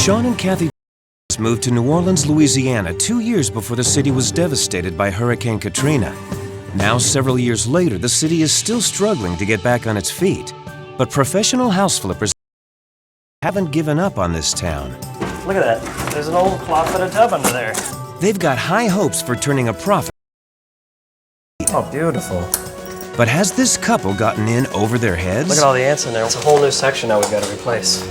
Sean and Kathy moved to New Orleans, Louisiana 2 years before the city was devastated by Hurricane Katrina. Now, several years later, the city is still struggling to get back on its feet. But professional house flippers haven't given up on this town. Look at that. There's an old claw-footed tub under there. They've got high hopes for turning a profit. Oh, beautiful. But has this couple gotten in over their heads? Look at all the ants in there. It's a whole new section now we've got to replace.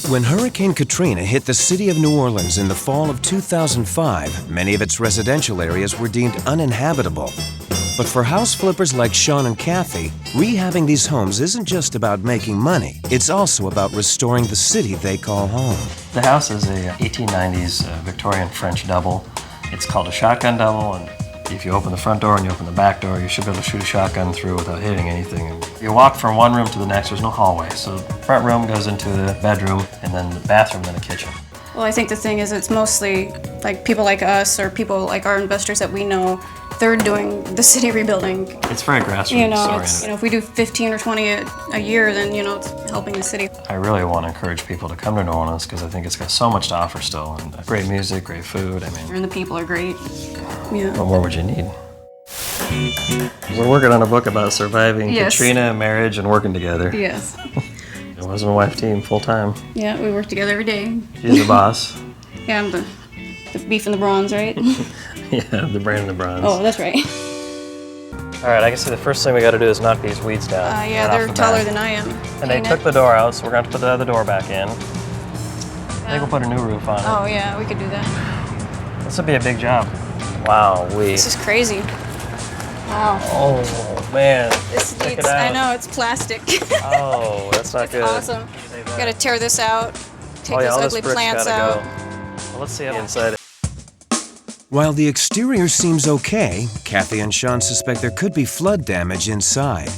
When Hurricane Katrina hit the city of New Orleans in the fall of 2005, many of its residential areas were deemed uninhabitable. But for house flippers like Sean and Kathy, rehabbing these homes isn't just about making money. It's also about restoring the city they call home. The house is a 1890s Victorian French double. It's called a shotgun double, and if you open the front door and you open the back door, you should be able to shoot a shotgun through without hitting anything. And you walk from one room to the next, there's no hallway. So the front room goes into the bedroom, and then the bathroom, then the kitchen. Well, I think the thing is it's mostly like people like us or people like our investors that we know, they're doing the city rebuilding. It's very grassroots oriented. If we do 15 or 20 a year, then, it's helping the city. I really want to encourage people to come to New Orleans because I think it's got so much to offer still. And great music, great food, And the people are great. Yeah. What more would you need? We're working on a book about surviving Katrina, marriage, and working together. Yes. A husband and wife team, full time. Yeah, we work together every day. She's the boss. Yeah, I'm the beef and the bronze, right? Yeah, the brain and the bronze. Oh, that's right. All right, I can see the first thing we got to do is knock these weeds down. Yeah, they're taller than I am. And they took the door out, so we're going to put the other door back in. I think we'll put a new roof on it. Oh, yeah, we could do that. This would be a big job. Wow, This is crazy. Wow. Oh, man. This needs, I know, it's plastic. Oh, that's not good. Awesome. Got to tear this out, take all those this ugly brick's plants gotta out. go. Well, let's see how inside. While the exterior seems okay, Kathy and Sean suspect there could be flood damage inside.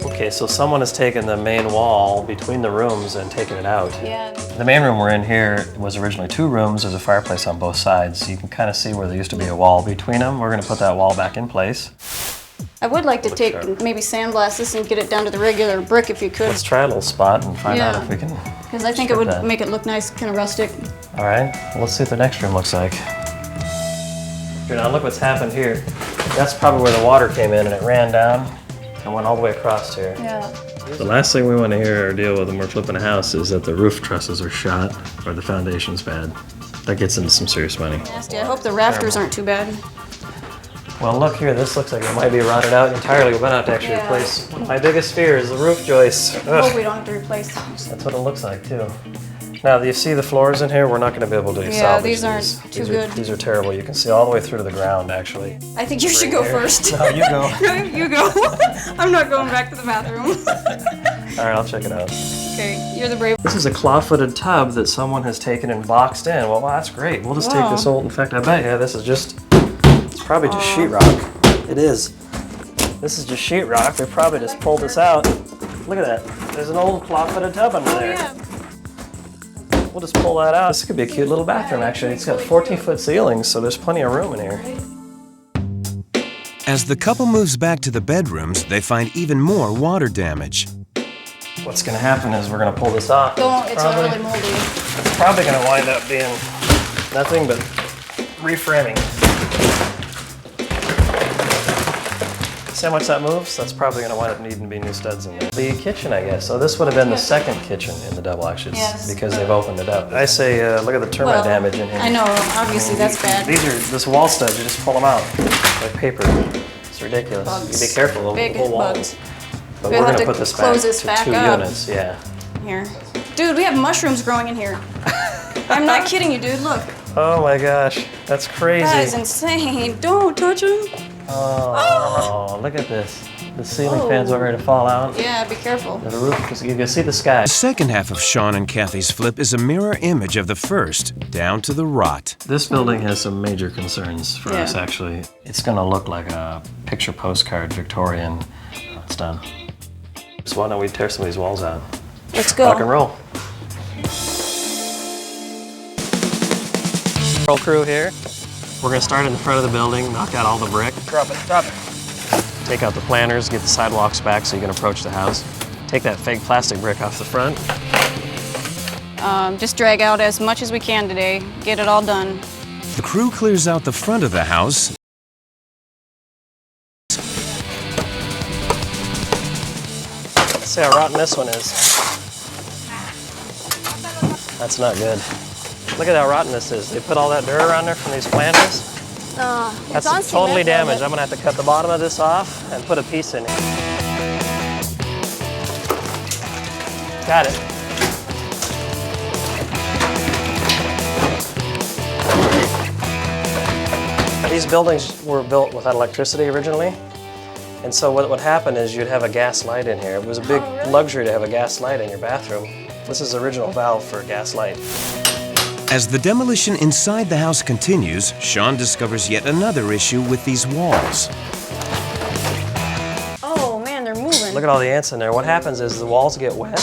Okay, so someone has taken the main wall between the rooms and taken it out. Yeah. The main room we're in here was originally 2 rooms. There's a fireplace on both sides. So you can kind of see where there used to be a wall between them. We're going to put that wall back in place. I would like to take maybe sandblast this and get it down to the regular brick if you could. Let's try a little spot and find out if we can. Because I think it would make it look nice, kind of rustic. All right, well, let's see what the next room looks like. Here, now look what's happened here. That's probably where the water came in and it ran down and went all the way across here. Yeah. The last thing we want to hear or deal with when we're flipping a house is that the roof trusses are shot or the foundation's bad. That gets into some serious money. Nasty. I hope the rafters aren't too bad. Well, look here, this looks like it might be rotted out entirely. We're going to have to actually replace. My biggest fear is the roof joists. I hope we don't have to replace those. That's what it looks like, too. Now, do you see the floors in here? We're not going to be able to salvage these. Yeah, these aren't too good. These are terrible. You can see all the way through to the ground, actually. I think you should go first. No, you go. No, you go. I'm not going back to the bathroom. All right, I'll check it out. Okay, you're the brave. This is a claw-footed tub that someone has taken and boxed in. Well, that's great. We'll just take this old, in fact, I bet you this is just, it's probably just sheetrock. It is. This is just sheetrock. They probably just pulled this out. Look at that. There's an old claw-footed tub under there. Yeah. We'll just pull that out. This could be a cute little bathroom, actually. It's got 14-foot ceilings, so there's plenty of room in here. As the couple moves back to the bedrooms, they find even more water damage. What's going to happen is we're going to pull this off. It's really moldy. It's probably going to wind up being nothing but reframing. See how much that moves? That's probably going to wind up needing to be new studs in there. The kitchen, I guess. So this would have been the second kitchen in the double, actually, because they've opened it up. I say, look at the termite damage in here. I know, obviously that's bad. These are this wall studs. You just pull them out like paper. It's ridiculous. Bugs. You be careful. Big whole walls. bugs. But We'll we're have going to to put this close this back to back 2 up. units. Yeah. Here. Dude, we have mushrooms growing in here. I'm not kidding you, dude. Look. Oh my gosh, that's crazy. That is insane. Don't touch them. Oh, look at this. The ceiling fan's about ready to fall out. Yeah, be careful. The roof, you can see the sky. The second half of Sean and Kathy's flip is a mirror image of the first, down to the rot. This building has some major concerns for us, actually. It's going to look like a picture postcard Victorian. It's done. So why don't we tear some of these walls out? Let's go. Rock and roll. Roll crew here. We're going to start in the front of the building, knock out all the brick. Drop it, drop it. Take out the planters, get the sidewalks back so you can approach the house. Take that fake plastic brick off the front. Just drag out as much as we can today, get it all done. The crew clears out the front of the house. See how rotten this one is. That's not good. Look at how rotten this is. They put all that dirt around there from these planters. That's totally damaged. I'm gonna have to cut the bottom of this off and put a piece in it. Got it. These buildings were built without electricity originally. And so what would happen is you'd have a gas light in here. It was a big luxury to have a gas light in your bathroom. This is the original valve for a gas light. As the demolition inside the house continues, Sean discovers yet another issue with these walls. Oh man, they're moving. Look at all the ants in there. What happens is the walls get wet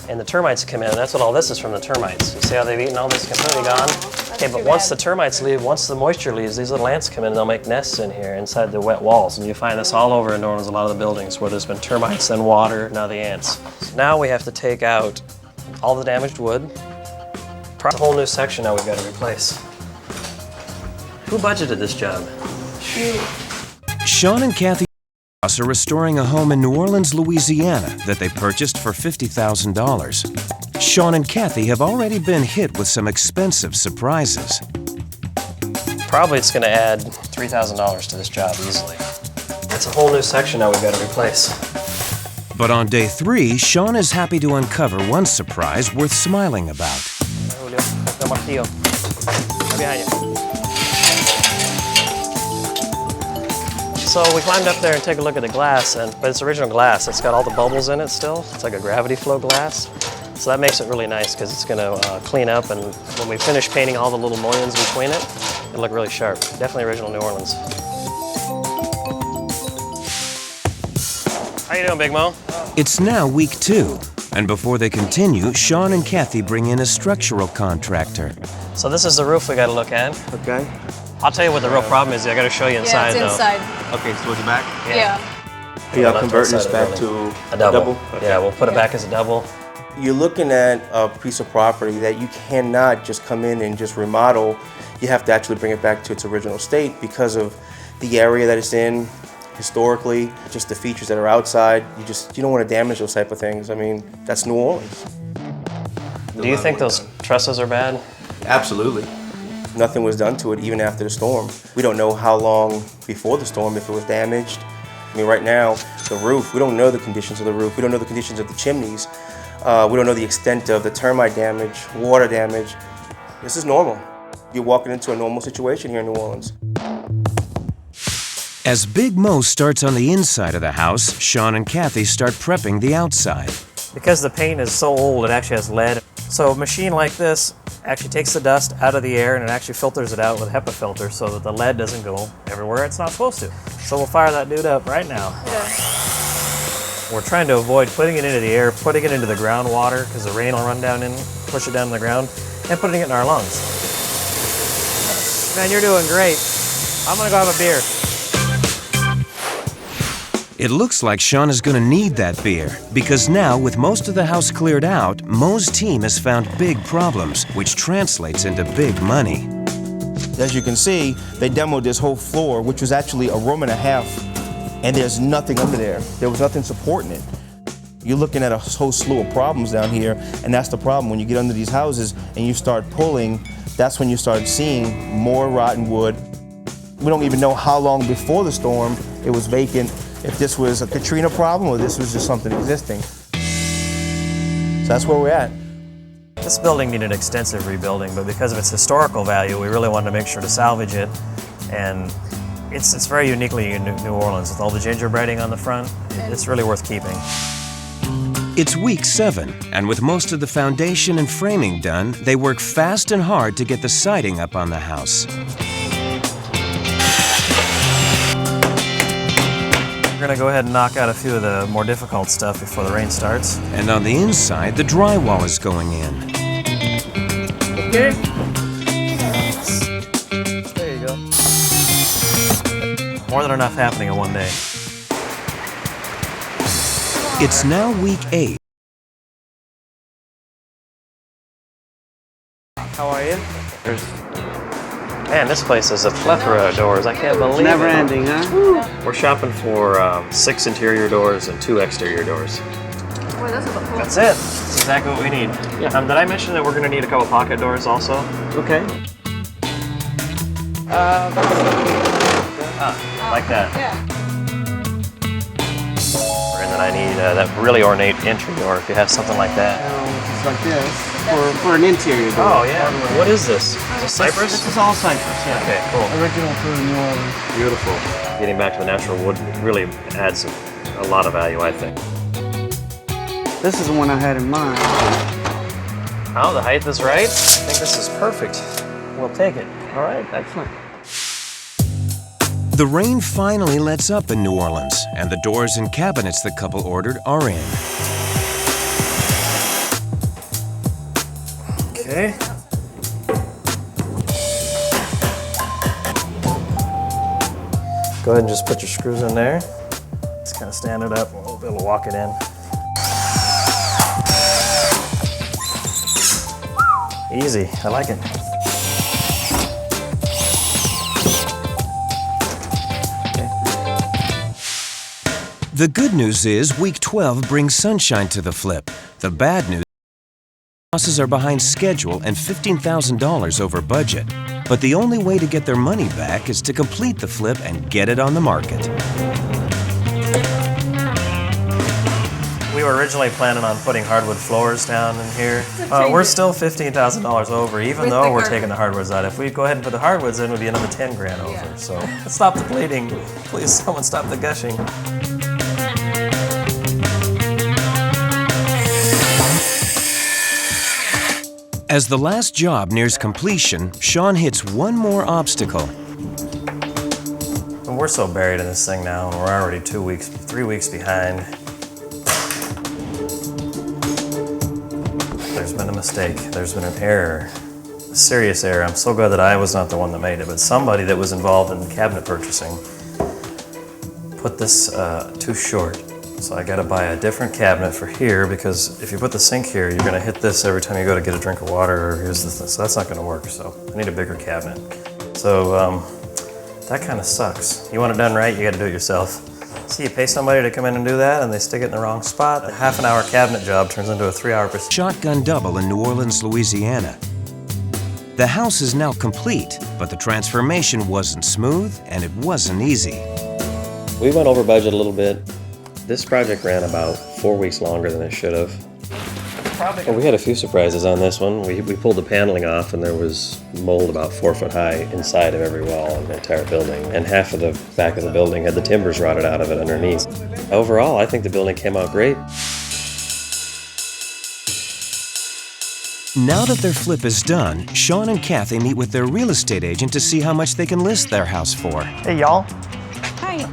and the termites come in, and that's what all this is from, the termites. You see how they've eaten all this, completely gone? Okay, but once the termites leave, once the moisture leaves, these little ants come in and they'll make nests in here inside the wet walls. And you find this all over in New Orleans, a lot of the buildings where there's been termites, then water, now the ants. Now we have to take out all the damaged wood. A whole new section now we've got to replace. Who budgeted this job? Sean and Kathy are restoring a home in New Orleans, Louisiana that they purchased for $50,000. Sean and Kathy have already been hit with some expensive surprises. Probably it's going to add $3,000 to this job easily. It's a whole new section now we've got to replace. But on day 3, Sean is happy to uncover one surprise worth smiling about. So we climbed up there and take a look at the glass, but it's original glass. It's got all the bubbles in it still. It's like a gravity flow glass. So that makes it really nice because it's going to clean up, and when we finish painting all the little mullions between it, it'll look really sharp. Definitely original New Orleans. How you doing, Big Mo? It's now week 2, and before they continue, Sean and Kathy bring in a structural contractor. So this is the roof we got to look at. Okay. I'll tell you what the real problem is. I got to show you inside, yeah, it's inside. Okay, towards the back? Yeah. Y'all converting this back to a double. Okay. Yeah, we'll put it back as a double. You're looking at a piece of property that you cannot just come in and just remodel. You have to actually bring it back to its original state because of the area that it's in, historically, just the features that are outside. You don't want to damage those type of things. I mean, that's New Orleans. Do you think those trusses are bad? Absolutely. Nothing was done to it even after the storm. We don't know how long before the storm, if it was damaged. I mean, right now, the roof, we don't know the conditions of the roof. We don't know the conditions of the chimneys. We don't know the extent of the termite damage, water damage. This is normal. You're walking into a normal situation here in New Orleans. As Big Mo starts on the inside of the house, Sean and Kathy start prepping the outside. Because the paint is so old, it actually has lead. So a machine like this actually takes the dust out of the air and it actually filters it out with a HEPA filter so that the lead doesn't go everywhere it's not supposed to. So we'll fire that dude up right now. Yeah. We're trying to avoid putting it into the air, putting it into the groundwater because the rain will run down in, push it down to the ground, and putting it in our lungs. Man, you're doing great. I'm gonna go have a beer. It looks like Sean is going to need that beer, because now, with most of the house cleared out, Mo's team has found big problems, which translates into big money. As you can see, they demoed this whole floor, which was actually a room and a half, and there's nothing under there. There was nothing supporting it. You're looking at a whole slew of problems down here, and that's the problem. When you get under these houses and you start pulling, that's when you start seeing more rotten wood. We don't even know how long before the storm it was vacant, if this was a Katrina problem or this was just something existing. So that's where we're at. This building needed extensive rebuilding, but because of its historical value, we really wanted to make sure to salvage it. And it's very uniquely in New Orleans with all the gingerbreading on the front. It's really worth keeping. It's week 7, and with most of the foundation and framing done, they work fast and hard to get the siding up on the house. We're gonna go ahead and knock out a few of the more difficult stuff before the rain starts. And on the inside, the drywall is going in. Okay. There you go. More than enough happening in one day. It's now week 8. How are you? Man, this place has a plethora of doors. I can't believe it. Never ending, huh? We're shopping for 6 interior doors and 2 exterior doors. Boy, this is a cool. That's it. That's exactly what we need. Yeah. Did I mention that we're going to need a couple pocket doors also? Okay. Like that. Yeah. And then I need that really ornate entry door if you have something like that. Just like this for an interior door. Oh, yeah. What is this? Is this cypress? This is all cypress, yeah. Okay, cool. Original for New Orleans. Beautiful. Getting back to the natural wood really adds a lot of value, I think. This is the one I had in mind. Oh, the height is right. I think this is perfect. We'll take it. All right, excellent. The rain finally lets up in New Orleans, and the doors and cabinets the couple ordered are in. Okay. Go ahead and just put your screws in there. Just kind of stand it up and we'll be able to walk it in. Easy, I like it. The good news is week 12 brings sunshine to the flip. The bad news houses are behind schedule and $15,000 over budget. But the only way to get their money back is to complete the flip and get it on the market. We were originally planning on putting hardwood floors down in here. We're still $15,000 over, even With though the we're carpet. taking the hardwoods out. If we go ahead and put the hardwoods in, it would be another 10 grand over. Yeah. So stop the bleeding. Please, someone stop the gushing. As the last job nears completion, Sean hits one more obstacle. And we're so buried in this thing now, and we're already 3 weeks behind. There's been a mistake. There's been an error, a serious error. I'm so glad that I was not the one that made it, but somebody that was involved in cabinet purchasing put this too short. So I got to buy a different cabinet for here, because if you put the sink here, you're going to hit this every time you go to get a drink of water, or here's this, so that's not going to work. So I need a bigger cabinet. So that kind of sucks. You want it done right, you got to do it yourself. So you pay somebody to come in and do that, and they stick it in the wrong spot. A half-an-hour cabinet job turns into a 3-hour procedure. Shotgun double in New Orleans, Louisiana. The house is now complete, but the transformation wasn't smooth and it wasn't easy. We went over budget a little bit. This project ran about 4 weeks longer than it should have. Well, we had a few surprises on this one. We pulled the paneling off, and there was mold about 4 foot high inside of every wall in the entire building. And half of the back of the building had the timbers rotted out of it underneath. Overall, I think the building came out great. Now that their flip is done, Sean and Kathy meet with their real estate agent to see how much they can list their house for. Hey, y'all. Hi.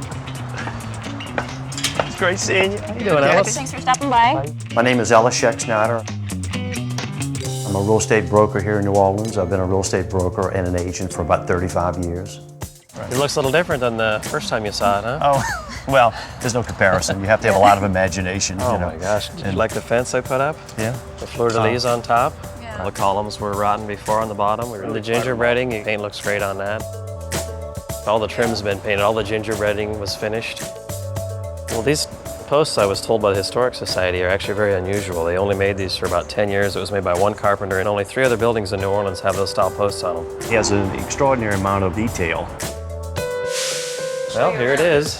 It's great seeing you. How you doing, Alice? Thanks for stopping by. My name is Ellis Scheck-Snyder. I'm a real estate broker here in New Orleans. I've been a real estate broker and an agent for about 35 years. It looks a little different than the first time you saw it, huh? Oh, well, there's no comparison. You have to have a lot of imagination. Oh you know. my gosh. Did you like the fence I put up? Yeah. The fleur-de-lis on top? Yeah. All the columns were rotten before on the bottom. The gingerbreading, the paint looks great on that. All the trim's been painted, all the gingerbreading was finished. Well, these posts, I was told by the Historic Society, are actually very unusual. They only made these for about 10 years. It was made by one carpenter, and only 3 other buildings in New Orleans have those style posts on them. He has an extraordinary amount of detail. Well, here it is.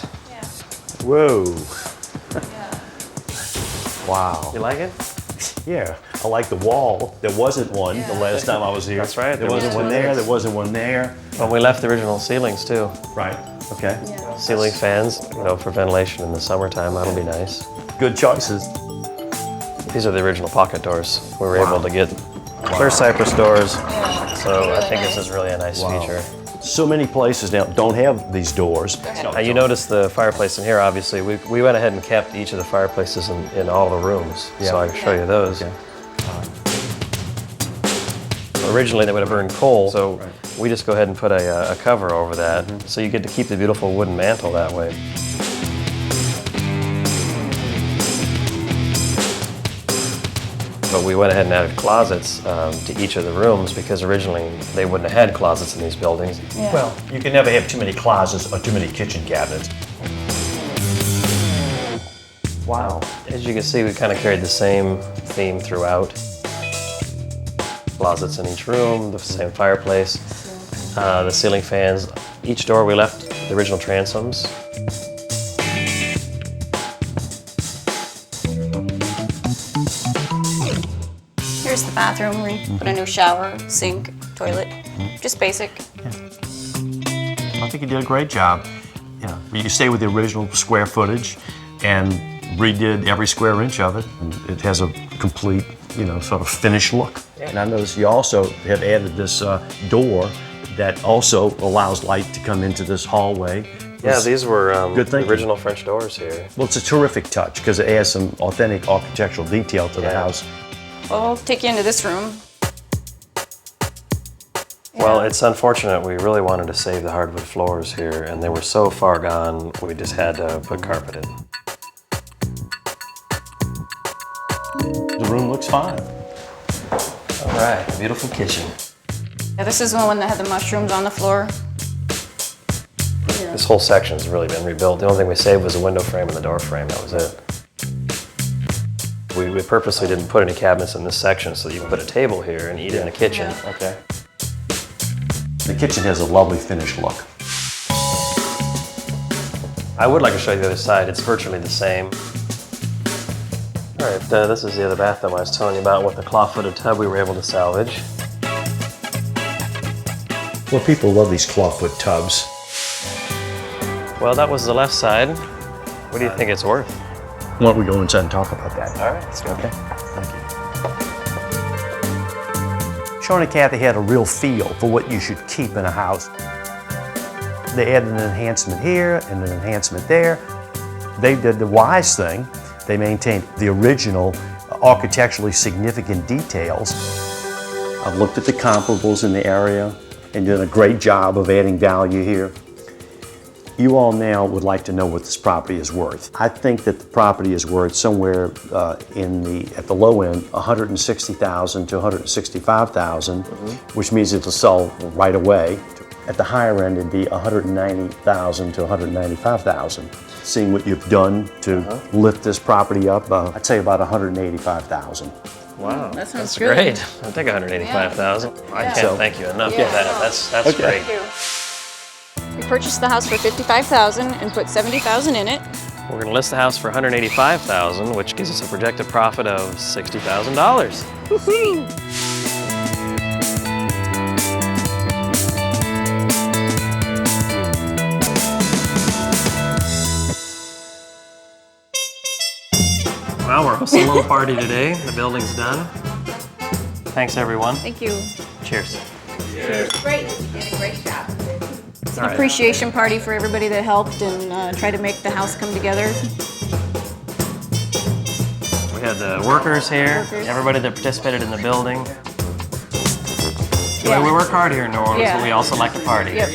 Whoa. Wow. You like it? Yeah, I like the wall. There wasn't one the last time I was here. That's right, There there wasn't was one two. there. There wasn't one there. Well, we left the original ceilings too. Right. Okay. Ceiling fans, for ventilation in the summertime, that'll be nice. Good choices. These are the original pocket doors. We were able to get clear cypress doors, so I think this is really a nice feature. So many places now don't have these doors. You notice the fireplace in here, obviously. We went ahead and kept each of the fireplaces in all the rooms, so I can show you those. Okay. Originally, they would have burned coal, so we just go ahead and put a cover over that, so you get to keep the beautiful wooden mantle that way. But we went ahead and added closets to each of the rooms because originally they wouldn't have had closets in these buildings. Yeah. Well, you can never have too many closets or too many kitchen cabinets. Wow. As you can see, we kind of carried the same theme throughout. Closets in each room, the same fireplace, the ceiling fans. Each door we left the original transoms. Here's the bathroom. We put a new shower, sink, toilet. Just basic. I think you did a great job. Yeah, you stay with the original square footage and redid every square inch of it. And it has a complete, sort of finished look. And I noticed you also have added this door that also allows light to come into this hallway. Yeah, these were Good the thinking. original French doors here. Well, it's a terrific touch because it adds some authentic architectural detail to the Yeah. house. Well, I'll take you into this room. Well, it's unfortunate. We really wanted to save the hardwood floors here, and they were so far gone, we just had to put carpet in. The room looks fine. All right, beautiful kitchen. Yeah, this is the one that had the mushrooms on the floor. This whole section's really been rebuilt. The only thing we saved was the window frame and the door frame. That was it. We purposely didn't put any cabinets in this section so that you can put a table here and eat in the kitchen. Yeah. Okay. The kitchen has a lovely finished look. I would like to show you the other side. It's virtually the same. All right, this is the other bathroom I was telling you about with the claw-footed tub we were able to salvage. Well, people love these clawfoot tubs. Well, that was the left side. What do you think it's worth? Why don't we go inside and talk about that? All right, let's go. Okay, thank you. Sean and Kathy had a real feel for what you should keep in a house. They added an enhancement here and an enhancement there. They did the wise thing. They maintained the original architecturally significant details. I've looked at the comparables in the area and done a great job of adding value here. You all now would like to know what this property is worth. I think that the property is worth somewhere at the low end, $160,000 to $165,000, which means it'll sell right away. At the higher end, it'd be $190,000 to $195,000. Seeing what you've done to lift this property up, I'd say about $185,000. Wow, That sounds that's good. great. I'll take $185,000. I can't So- thank you enough Yeah. for that. That's Okay. great. We purchased the house for $55,000 and put $70,000 in it. We're going to list the house for $185,000, which gives us a projected profit of $60,000. Well, we're hosting a little party today. The building's done. Thanks, everyone. Thank you. Cheers. Great, you did a great job. It's an appreciation party for everybody that helped and tried to make the house come together. We had the workers here, Workers. everybody that participated in the building. Yeah. We work hard here in New Orleans, Yeah. but we also like to party. Yep.